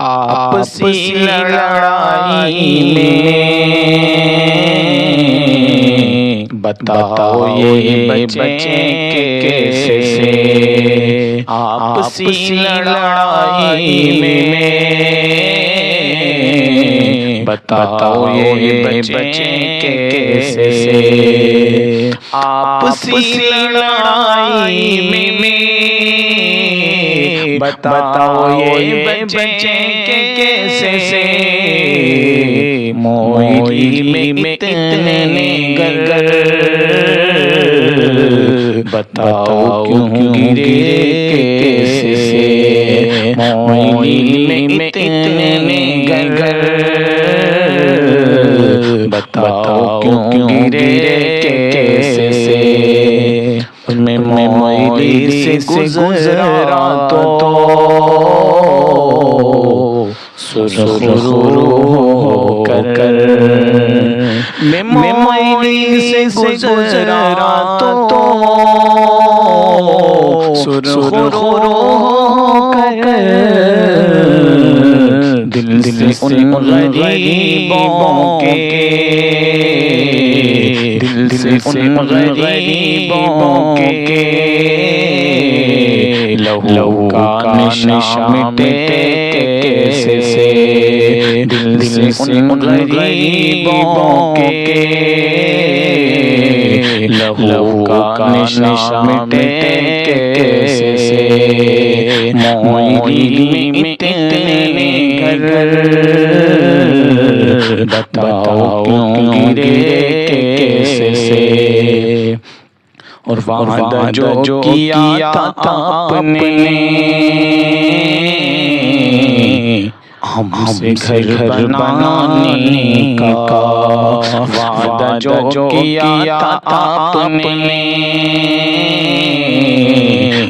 आपसी लड़ाई में बताओ ये बचे कैसे। आपसी लड़ाई में बताओ ये बचे कैसे। आपसी लड़ाई में बताओ ये बचे कैसे से। मोई में इतने गर बताओ क्यों गिरे कैसे से। मोई में इतने गर बताओ क्यों गिरे कैसे से। मैं मोई से गुजरा तो सुरु कर मैं मोई से गुजरा तो सुरु कर दिल से उन गरीबों के दिल से उन गरीबों के लहू का निशान मिटे कैसे से। दिल से उन गरीबों के लहू का निशान मिटे कैसे से। मोई में इतने गर बताओ क्यों गिरे कैसे से। और वादा जो किया था आपने हमसे घर बनाने का। वादा जो किया था आपने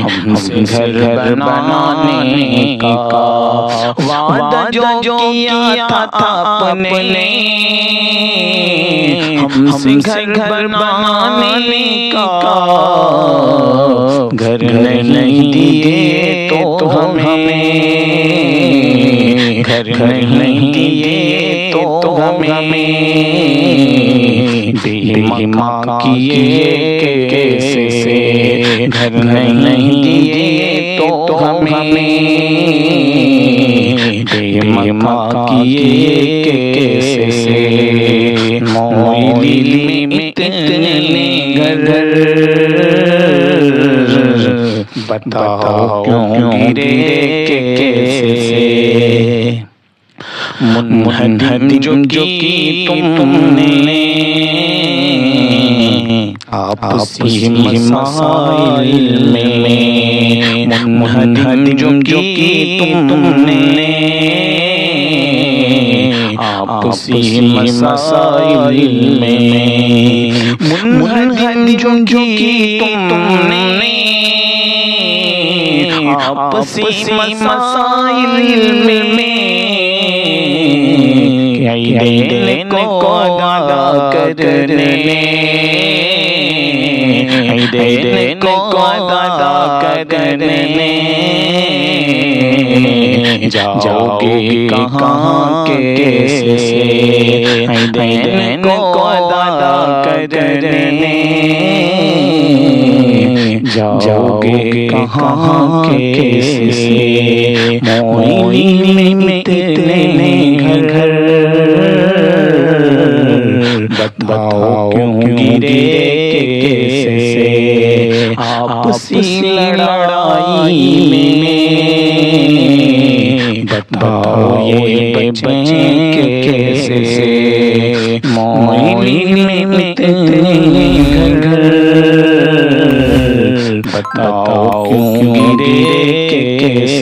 हमसे घर बनाने का। वादा जो किया था आपने हमसे घर बनाने का। घर नहीं दिए तो हमें घर नहीं दिए तो हमें बेईमा किए कैसे से। घर नहीं दिए तो हमें बेईमा किए कैसे से। मोई में इतने गर बताओ क्यों गिरे कैसे से। मुनहद जो की तुमने आपसी मसाइल में। मुनहद जो की तुमने आपसी मसाइल में। मुनहद जो की तुमने आपसी मसाइल में। देने को दादा करने देने को दादा करने जाओगे कहाँ कैसे से। देने को दादा करने जाओगे कहाँ कैसे से। मोई में इतने घर बताओ क्यों गिरे कैसे से। आपसी लड़ाई में बताओ ये बचे कैसे से। मोई में इतने घर बताओ क्यों गिरे कैसे।